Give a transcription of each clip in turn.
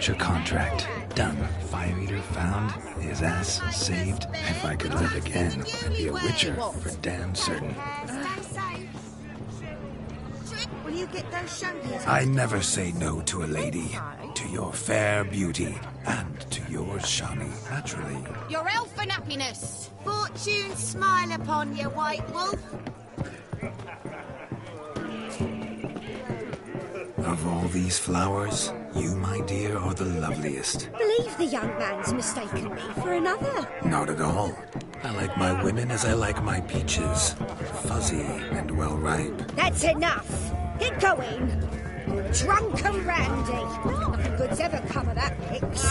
Witcher contract. Done. Fire Eater found. His ass saved. If I could live again, I'd be a Witcher for damn certain. Will you get those shoulders? I never say no to a lady. To your fair beauty. And to yours, Shani, naturally. Your elfin happiness. Fortune smile upon you, White Wolf. Of all these flowers, you, my dear, are the loveliest. Believe the young man's mistaken me for another. Not at all. I like my women as I like my peaches. Fuzzy and well ripe. That's enough. Get going. Drunken Randy. Nothing good's ever come of that mix.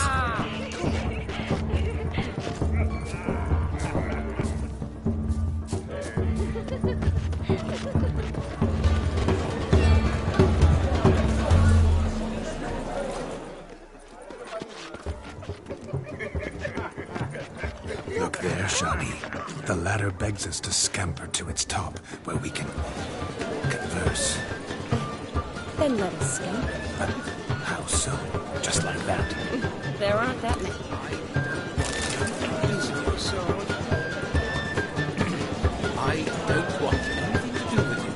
Look there, Shani. The ladder begs us to scamper to its top, where we can converse. Then let us scamper. How so? Just like that? There aren't that many. I don't want anything to do with you.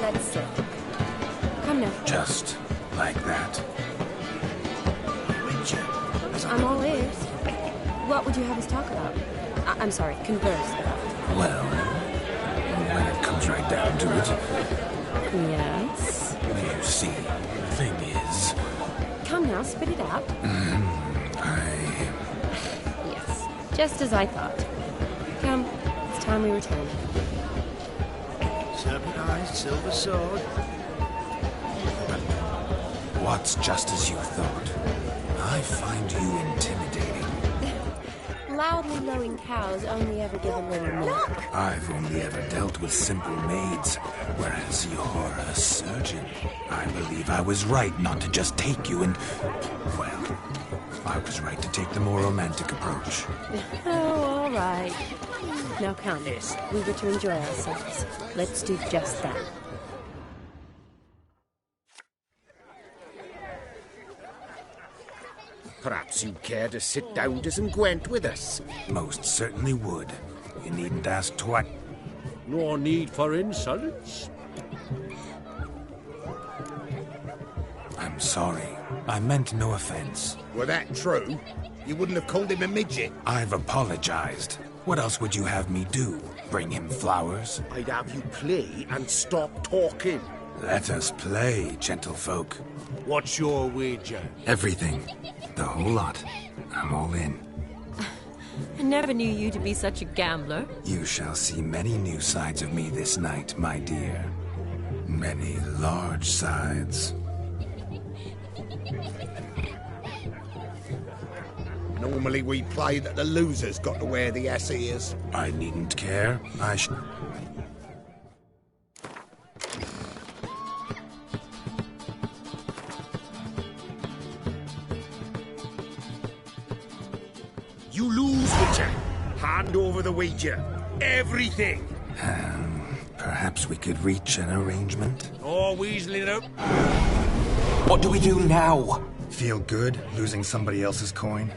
Let's sit. Come now. Just like that? I'm all ears. What would you have us talk about? I'm sorry, converse about. Well, when it comes right down to it, Yes? you see, the thing is, Come now, spit it out. Yes, just as I thought. Come, it's time we return. Serpent-eyed silver sword. What's just as you thought? I find you intimidating. Loudly lowing cows only ever give a little milk. I've only ever dealt with simple maids, whereas you're a surgeon. I believe I was right not to just take you and... Well, I was right to take the more romantic approach. Oh, all right. Now come, we were to enjoy ourselves. Let's do just that. Perhaps you'd care to sit down to some Gwent with us. Most certainly would. You needn't ask twice. No need for insolence. I'm sorry. I meant no offense. Were that true, you wouldn't have called him a midget. I've apologized. What else would you have me do? Bring him flowers? I'd have you play and stop talking. Let us play, gentlefolk. What's your wager? Everything. The whole lot. I'm all in. I never knew you to be such a gambler. You shall see many new sides of me this night, my dear. Many large sides. Normally we play that the loser's got to wear the ass ears. I needn't care. You lose, Witcher. Hand over the wager. Everything. Perhaps we could reach an arrangement? Oh, weaseling it up. What do we do now? Feel good losing somebody else's coin?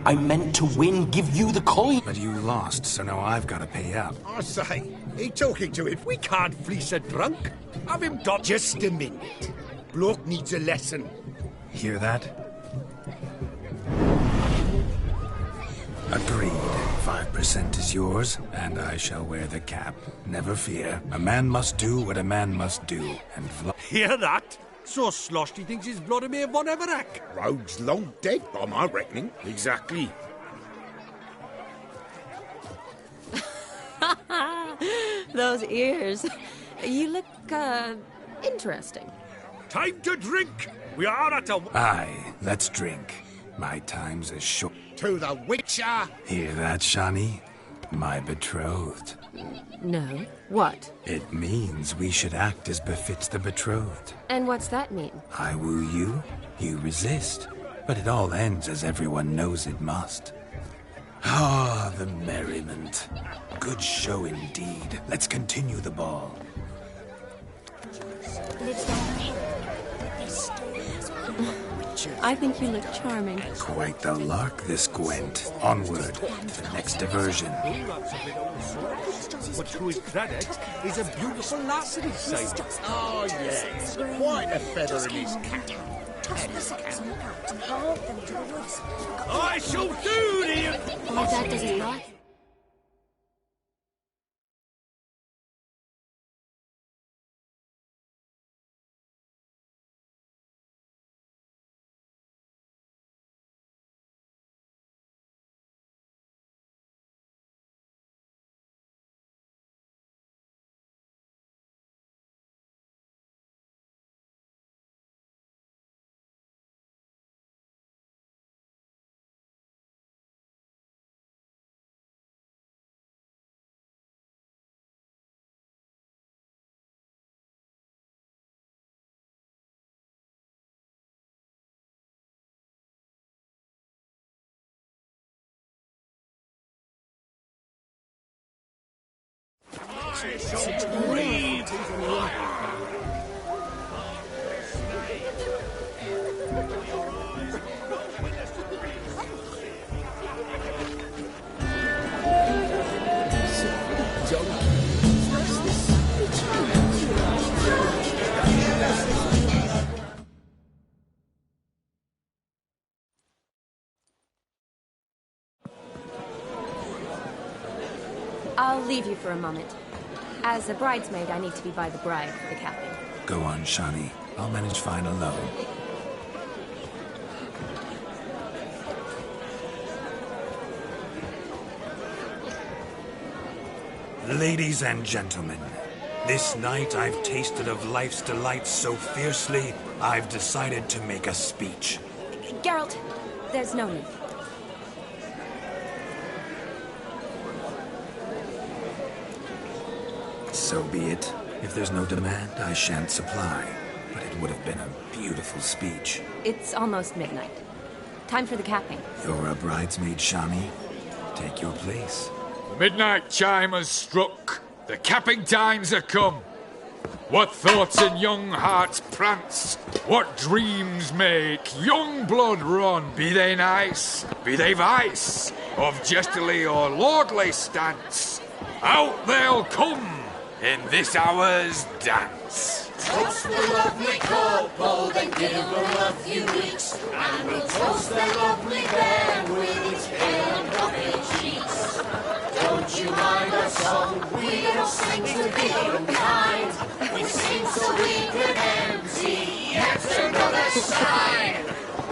I meant to win, give you the coin. But you lost, so now I've got to pay up. I say, he talking to him. We can't fleece a drunk. Have him done. Just a minute. Bloke needs a lesson. Hear that? Agreed. 5% is yours, and I shall wear the cap. Never fear. A man must do what a man must do, and Hear that? So Sloshy thinks his blood may have won Everack. Rogue's long dead, by my reckoning. Exactly. Those ears. You look, interesting. Time to drink. We are at a... Aye, let's drink. My time's as short. To the Witcher! Hear that, Shani? My betrothed. No. What? It means we should act as befits the betrothed. And what's that mean? I woo you, you resist. But it all ends as everyone knows it must. Ah, the merriment. good show indeed. Let's continue the ball. Lives down the hill. This store has one. I think you look charming. Quite the lark, this Gwent. Onward to the next diversion. But to his credit, he's a beautiful lass in his sight. Oh, yes. Quite a feather in his cap. Toss the sacks on the cart and haul them to the woods. I shall do the My dad doesn't lie. I'll leave you for a moment. As a bridesmaid, I need to be by the bride for the capping. Go on, Shani. I'll manage fine alone. Ladies and gentlemen, this night I've tasted of life's delights so fiercely, I've decided to make a speech. Geralt, there's no need. So be it. If there's no demand, I shan't supply. But it would have been a beautiful speech. It's almost midnight. Time for the capping. You're a bridesmaid, Shani. Take your place. The midnight chime has struck. The capping times are come. What thoughts in young hearts prance? What dreams make young blood run? Be they nice, be they vice, of jestily or lordly stance, out they'll come in this hour's dance. Toast the lovely couple, then give them a few weeks, and we'll toast the lovely bear with its pale and puffy cheeks. Don't you mind our song? We don't sing to be unkind. We sing so we can empty yet another sign.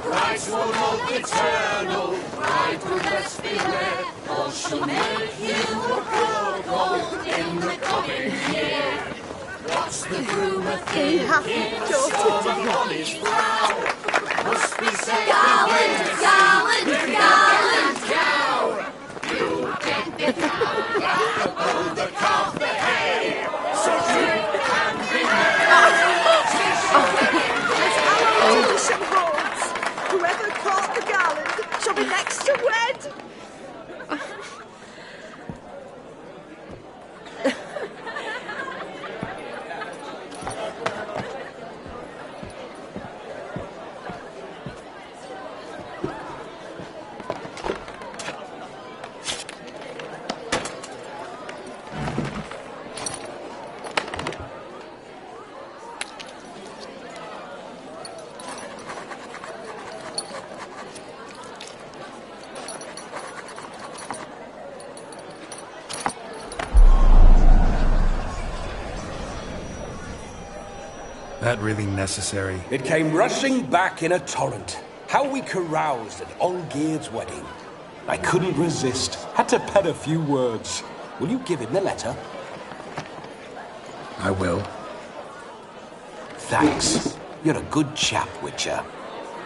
Brides will love eternal, bride will best beware, or she'll make you a cuckold in the coming year. What's the groom a thinking? Storm on his brow. Must be said gallant, gallant, gallant cow. You get the cow, above the calf the hay. So drink and be merry. Whoever caught the gallant shall be next to wed. That really necessary? It came rushing back in a torrent. How we caroused at Olgierd's wedding. I couldn't resist. Had to pen a few words. Will you give him the letter? I will. Thanks. You're a good chap, Witcher.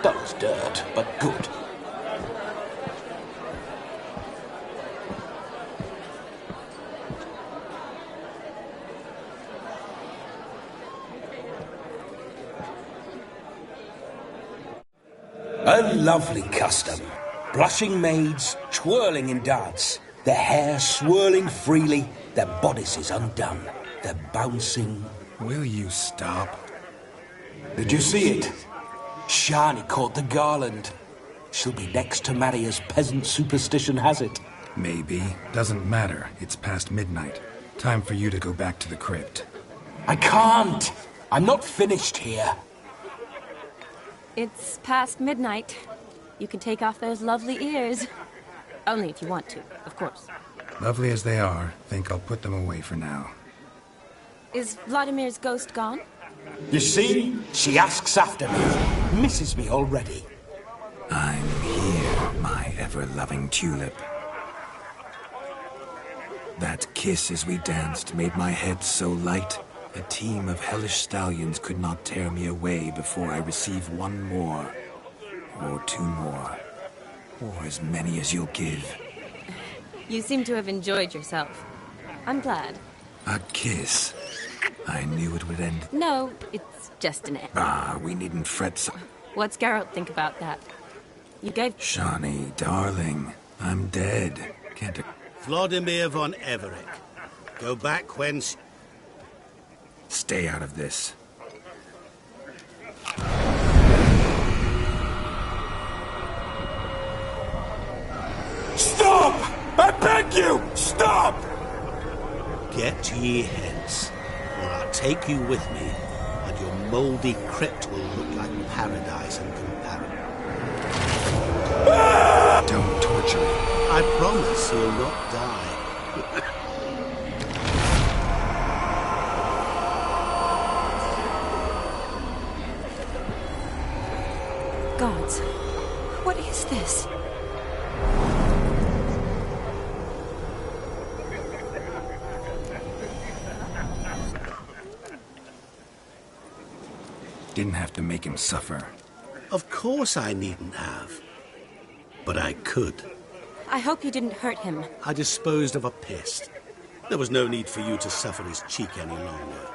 Dull as dirt, but good. A lovely custom. Blushing maids, twirling in dance. their hair swirling freely, their bodices undone, their bouncing... Will you stop? Did you see it? Shani caught the garland. She'll be next to marry as peasant superstition has it. Maybe. Doesn't matter. It's past midnight. Time for you to go back to the crypt. I can't! I'm not finished here. It's past midnight. You can take off those lovely ears. Only if you want to, of course. Lovely as they are, think I'll put them away for now. Is Vladimir's ghost gone? You see? She asks after me. Misses me already. I'm here, my ever-loving tulip. That kiss as we danced made my head so light. A team of hellish stallions could not tear me away before I receive one more. Or two more. Or as many as you'll give. You seem to have enjoyed yourself. I'm glad. A kiss. I knew it would end. No, it's just an end. We needn't fret so... What's Geralt think about that? You gave... Shani, darling, I'm dead. Can't... Vladimir von Everec. Go back whence... Stay out of this. Stop! I beg you! Stop! Get ye hence, or I'll take you with me, and your mouldy crypt will look like paradise in comparison. Don't torture me. I promise you'll not die. Gods, what is this? Didn't have to make him suffer. Of course I needn't have. But I could. I hope you didn't hurt him. I disposed of a pest. There was no need for you to suffer his cheek any longer.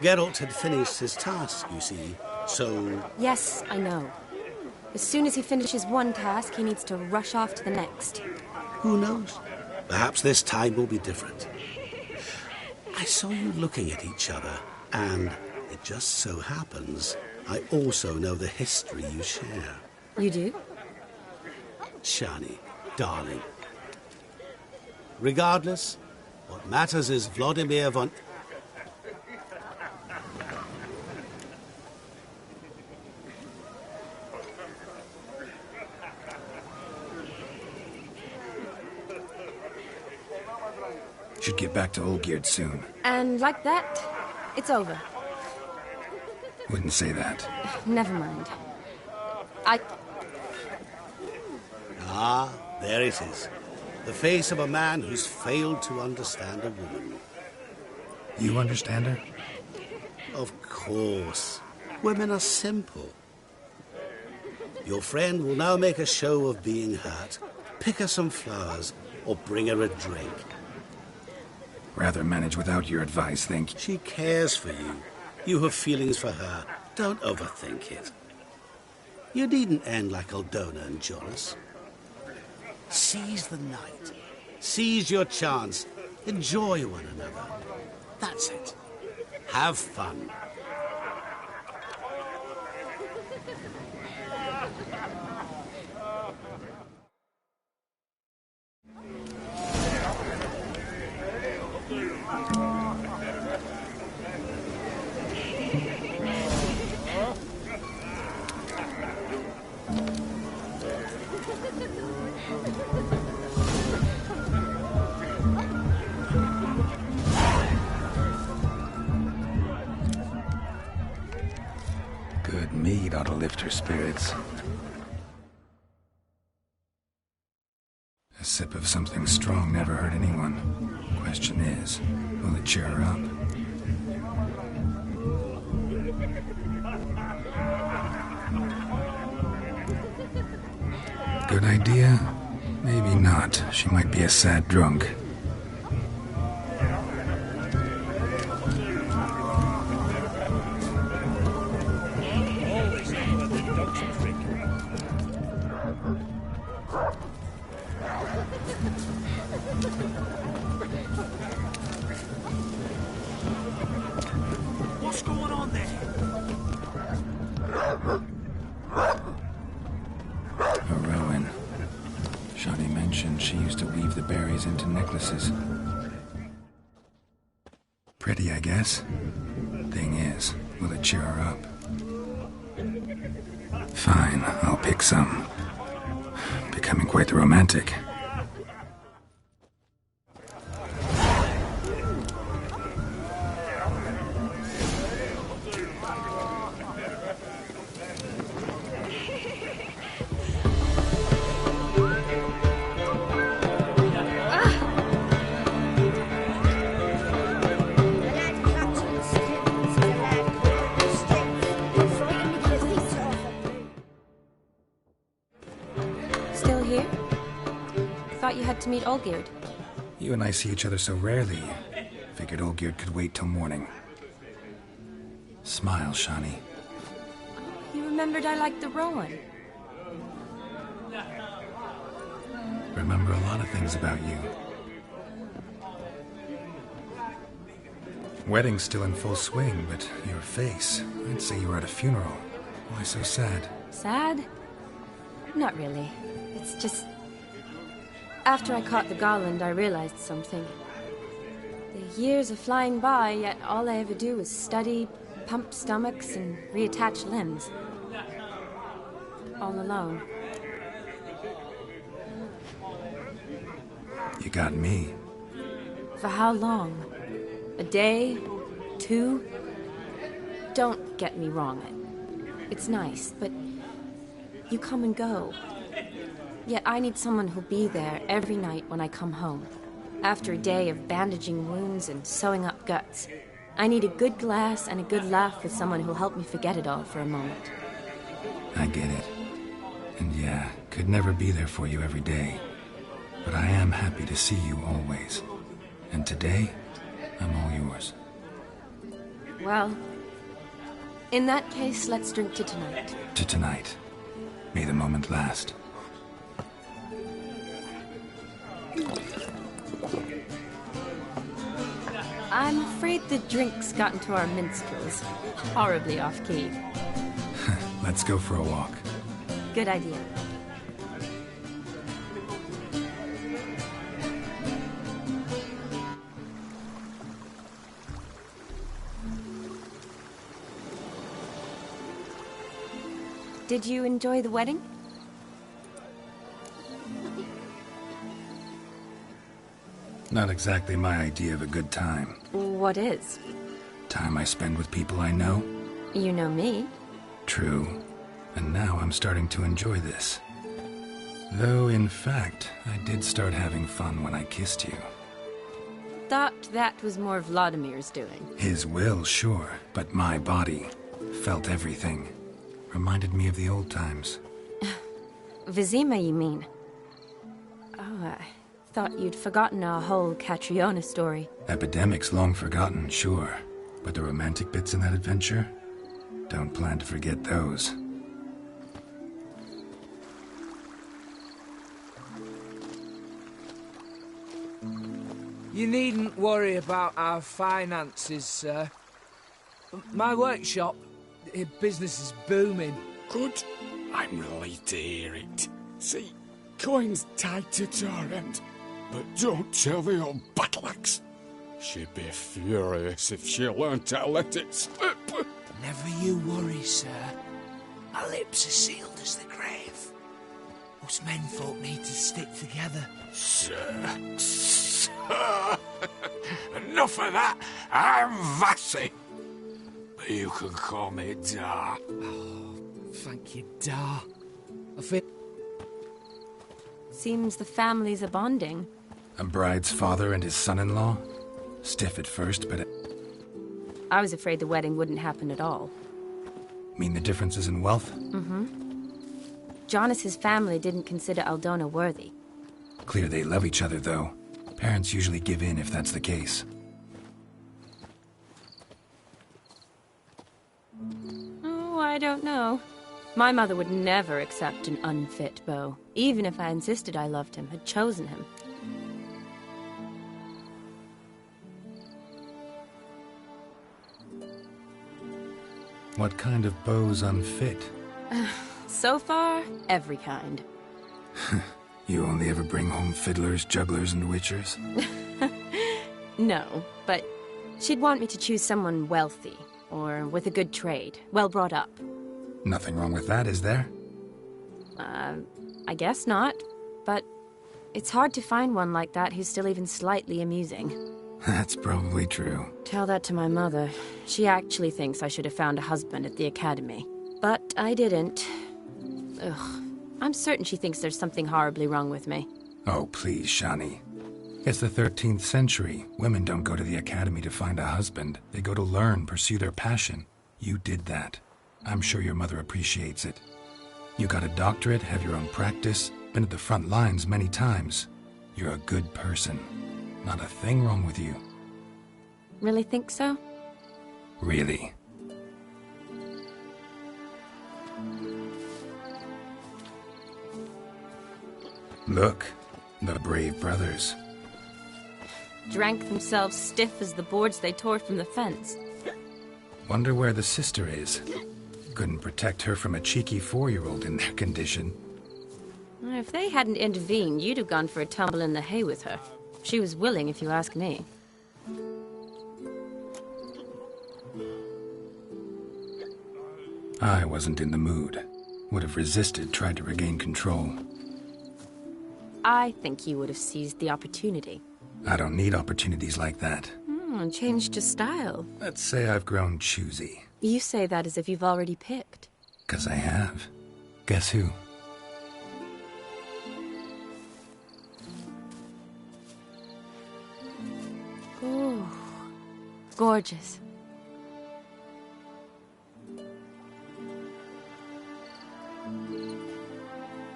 Geralt had finished his task, you see, so... Yes, I know. As soon as he finishes one task, he needs to rush off to the next. Who knows? Perhaps this time will be different. I saw you looking at each other, and it just so happens I also know the history you share. You do? Shani, darling. Regardless, what matters is Vladimir von... Should get back to Olgierd soon. And like that, it's over. Wouldn't say that. Never mind. Ah, there it is. The face of a man who's failed to understand a woman. You understand her? Of course. Women are simple. Your friend will now make a show of being hurt, pick her some flowers, or bring her a drink. Rather manage without your advice, think. She cares for you. You have feelings for her. Don't overthink it. You needn't end like Aldona and Jonas. Seize the night. Seize your chance. Enjoy one another. That's it. Have fun. Good mead ought to lift her spirits. A sip of something strong never hurt anyone. Question is, will it cheer her up? Good idea? Maybe not. She might be a sad drunk. weaknesses. Pretty, I guess. Thing is, will it cheer her up? Fine, I'll pick some. Becoming quite the romantic. Still here? Thought you had to meet Olgierd. You and I see each other so rarely. Figured Olgierd could wait till morning. Smile, Shani. You remembered I liked the Rowan. Remember a lot of things about you. Wedding's still in full swing, but your face, I'd say you were at a funeral. Why so sad? Sad? Not really. It's just... After I caught the Garland, I realized something. The years are flying by, yet all I ever do is study, pump stomachs, and reattach limbs. All alone. You got me. For how long? A day? 2? Don't get me wrong. It's nice, but you come and go. Yet I need someone who'll be there every night when I come home. After a day of bandaging wounds and sewing up guts, I need a good glass and a good laugh with someone who'll help me forget it all for a moment. I get it. And yeah, could never be there for you every day. But I am happy to see you always. And today, I'm all yours. Well, in that case, let's drink to tonight. To tonight. May the moment last. I'm afraid the drinks got into our minstrels. Horribly off-key. Let's go for a walk. Good idea. Did you enjoy the wedding? Not exactly my idea of a good time. What is? Time I spend with people I know. You know me. True. And now I'm starting to enjoy this. Though, in fact, I did start having fun when I kissed you. Thought that was more Vladimir's doing. His will, sure, but my body felt everything. Reminded me of the old times. Vizima, you mean? Oh, I thought you'd forgotten our whole Catriona story. Epidemics long forgotten, sure. But the romantic bits in that adventure? Don't plan to forget those. You needn't worry about our finances, sir. My workshop, business is booming. Good. I'm relieved to hear it. See, coin's tight to Torrent, but don't tell the old battle-axe. She'd be furious if she learned to let it slip. Never you worry, sir. My lips are sealed as the grave. Us menfolk need to stick together. Sir. Enough of that. I'm Vassy. But you can call me Dar. Oh, thank you, Dar. I feel... Seems the families are bonding. A bride's father and his son-in-law? Stiff at first, but... I was afraid the wedding wouldn't happen at all. Mean the differences in wealth? Mm-hmm. Jonas's family didn't consider Aldona worthy. Clear they love each other, though. Parents usually give in if that's the case. Oh, I don't know. My mother would never accept an unfit beau, even if I insisted I loved him, had chosen him. What kind of beau's unfit? So far, every kind. You only ever bring home fiddlers, jugglers, and witchers? No, but she'd want me to choose someone wealthy, or with a good trade, well brought up. Nothing wrong with that, is there? I guess not, but it's hard to find one like that who's still even slightly amusing. That's probably true. Tell that to my mother. She actually thinks I should have found a husband at the academy. But I didn't. Ugh. I'm certain she thinks there's something horribly wrong with me. Oh, please, Shani. It's the 13th century. Women don't go to the academy to find a husband. They go to learn, pursue their passion. You did that. I'm sure your mother appreciates it. You got a doctorate, have your own practice, been at the front lines many times. You're a good person. Not a thing wrong with you. Really think so? Really. Look, the brave brothers. Drank themselves stiff as the boards they tore from the fence. Wonder where the sister is. Couldn't protect her from a cheeky 4-year-old in their condition. If they hadn't intervened, you'd have gone for a tumble in the hay with her. She was willing, if you ask me. I wasn't in the mood. Would have resisted, tried to regain control. I think you would have seized the opportunity. I don't need opportunities like that. Changed your style. Let's say I've grown choosy. You say that as if you've already picked. 'Cause I have. Guess who? Oh, gorgeous.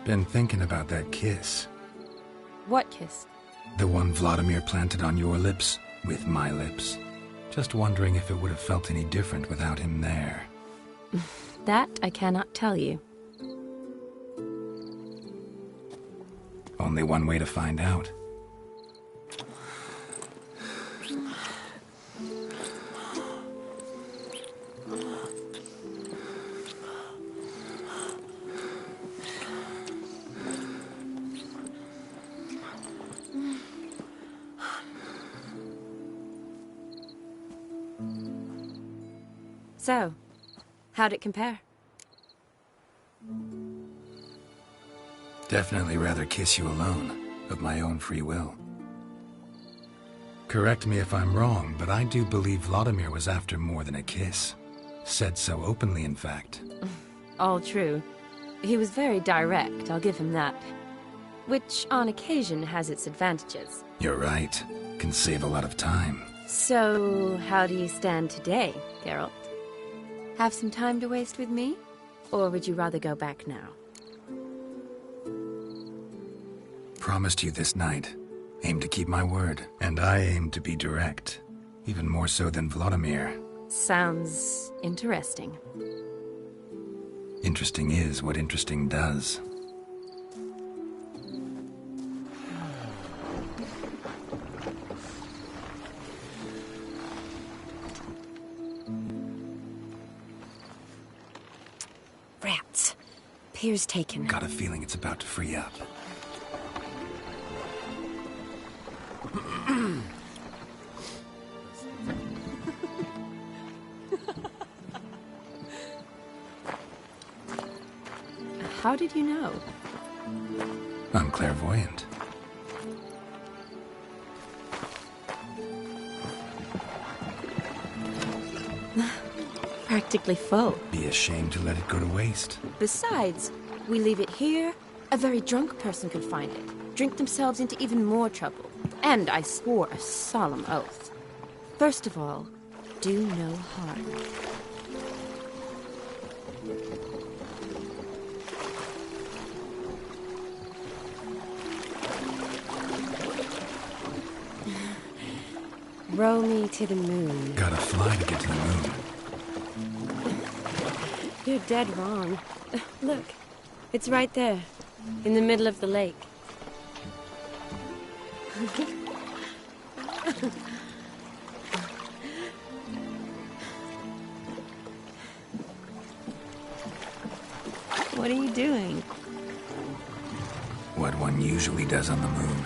Been thinking about that kiss. What kiss? The one Vladimir planted on your lips, with my lips. Just wondering if it would have felt any different without him there. That I cannot tell you. Only one way to find out. So, how'd it compare? Definitely rather kiss you alone, of my own free will. Correct me if I'm wrong, but I do believe Vladimir was after more than a kiss. Said so openly, in fact. All true. He was very direct, I'll give him that. Which, on occasion, has its advantages. You're right. Can save a lot of time. So, how do you stand today, Geralt? Have some time to waste with me? Or would you rather go back now? Promised you this night. Aim to keep my word. And I aim to be direct. Even more so than Vladimir. Sounds interesting. Interesting is what interesting does. Rats. Pier's taken. Got a feeling it's about to free up. How did you know? I'm clairvoyant. Practically full. Be ashamed to let it go to waste. Besides, we leave it here, a very drunk person could find it, drink themselves into even more trouble. And I swore a solemn oath. First of all, do no harm. Row me to the moon. Gotta fly to get to the moon. You're dead wrong. Look, it's right there, in the middle of the lake. What are you doing? what one usually does on the moon.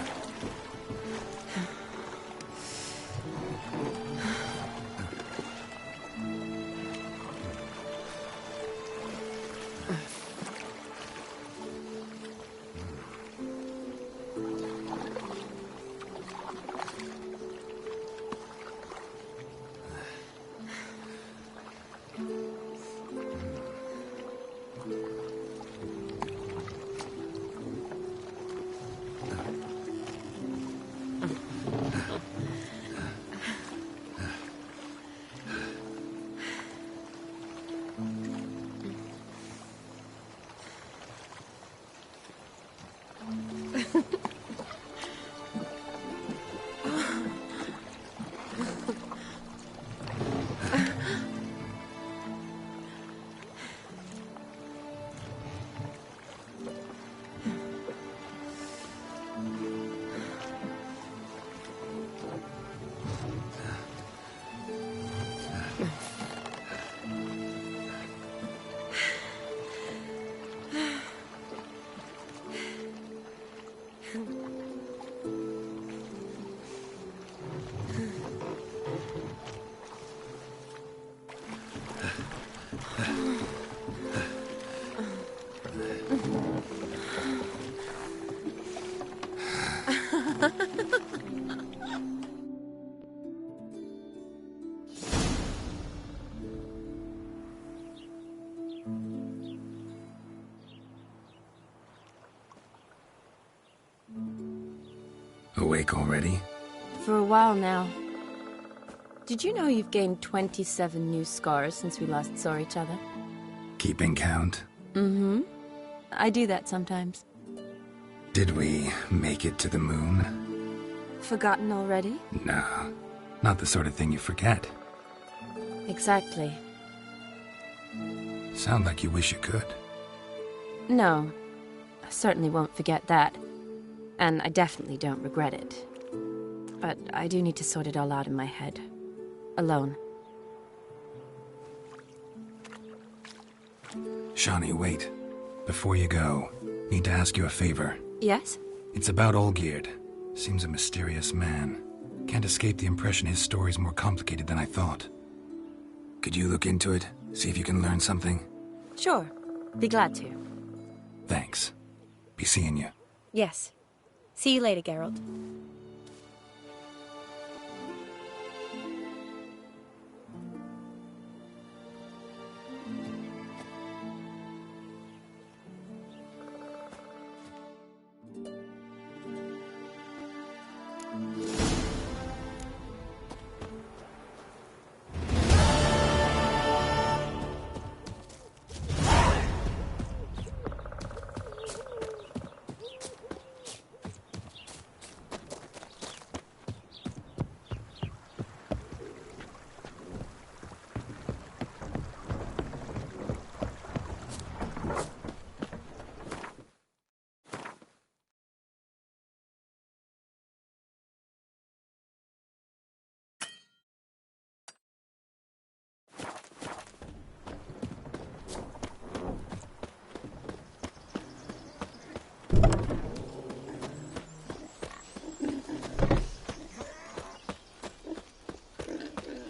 Awake already? For a while now. Did you know you've gained 27 new scars since we last saw each other? Keeping count? Mm-hmm. I do that sometimes. Did we make it to the moon? Forgotten already? No, not the sort of thing you forget. Exactly. Sound like you wish you could. No, I certainly won't forget that. And I definitely don't regret it. But I do need to sort it all out in my head. Alone. Shani, wait. Before you go, need to ask you a favor. Yes? It's about Olgierd. Seems a mysterious man. Can't escape the impression his story's more complicated than I thought. Could you look into it? See if you can learn something? Sure. Be glad to. Thanks. Be seeing you. Yes. See you later, Geralt.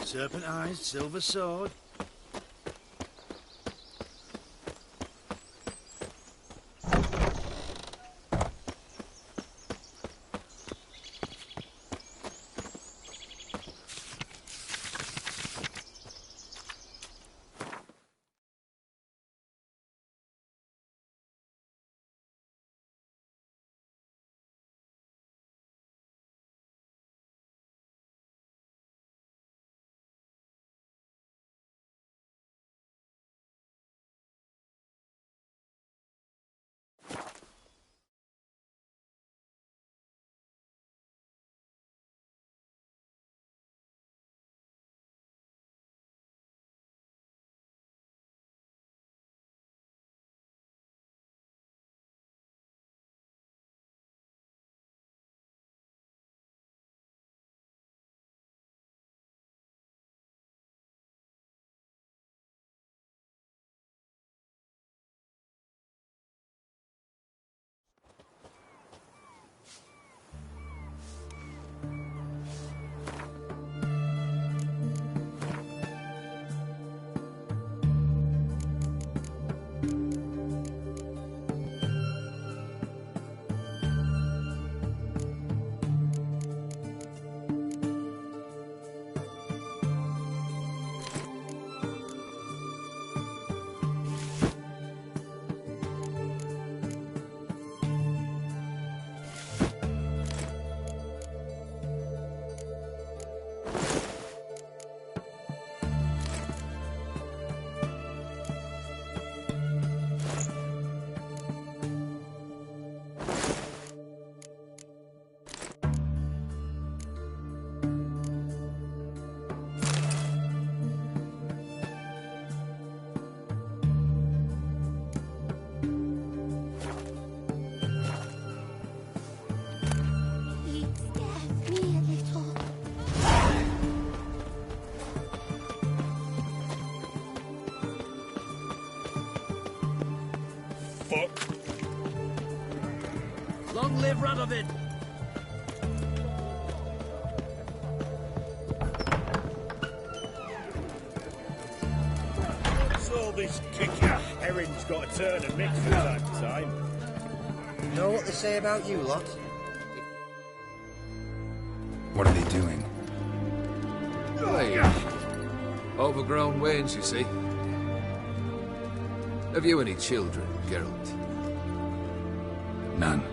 Serpent eyes, silver sword. of it! What's all this kicking? Erin's got to turn and mix from time to time. You know what they say about you lot? What are they doing? Hey, overgrown wains, you see. Have you any children, Geralt? None.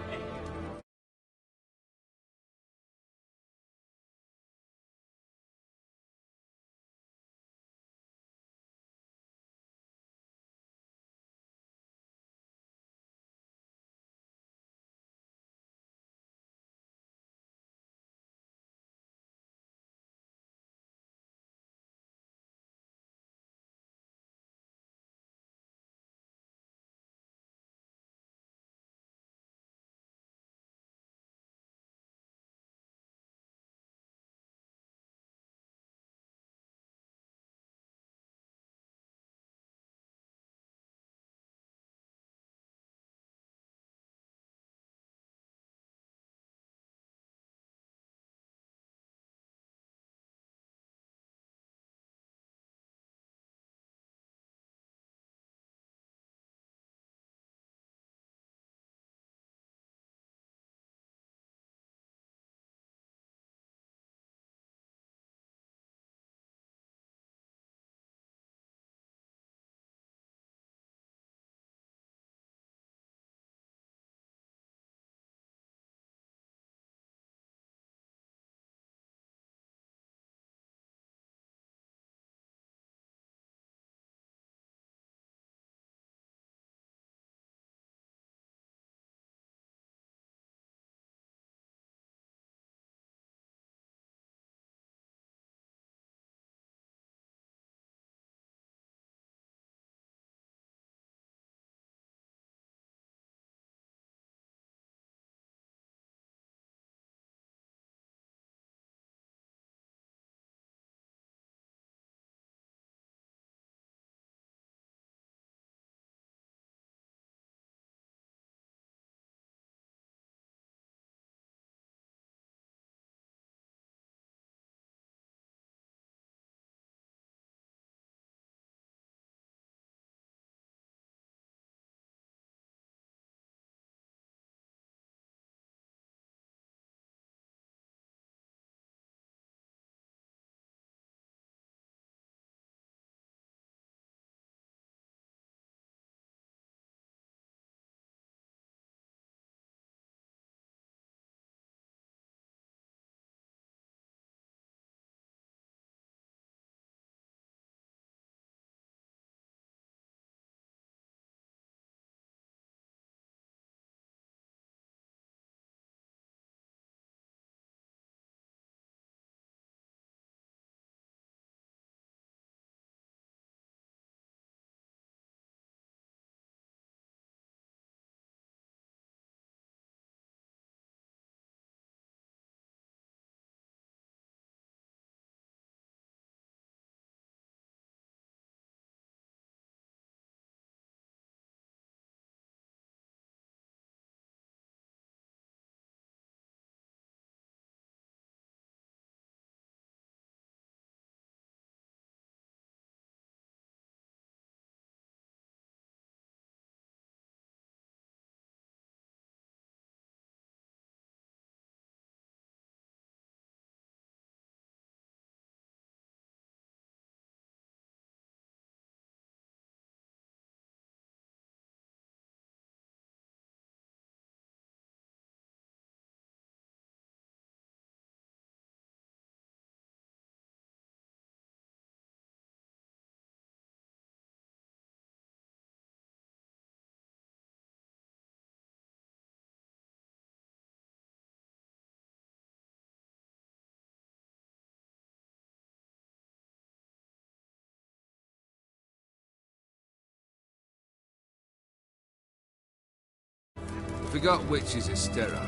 Forgot witches are sterile.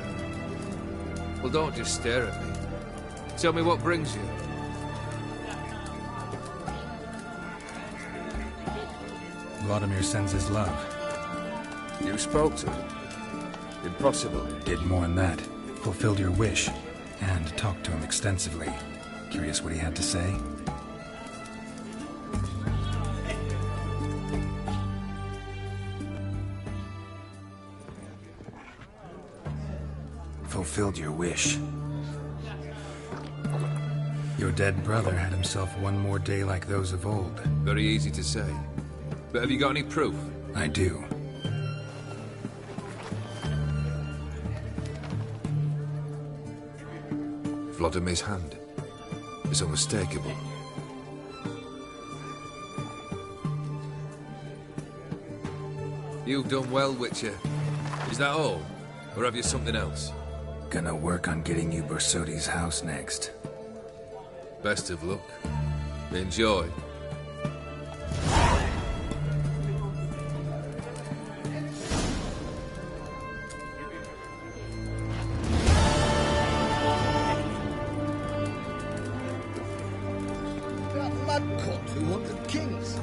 Well, don't just stare at me. Tell me what brings you. Vladimir sends his love. You spoke to him? Impossible. Did more than that. Fulfilled your wish. And talked to him extensively. Curious what he had to say? Fulfilled your wish. Your dead brother had himself one more day like those of old. Very easy to say. But have you got any proof? I do. Vlodimir's hand. It's unmistakable. You've done well, Witcher. Is that all? Or have you something else? Gonna work on getting you Bersoti's house next. Best of luck. Enjoy. That lad caught 200 kings.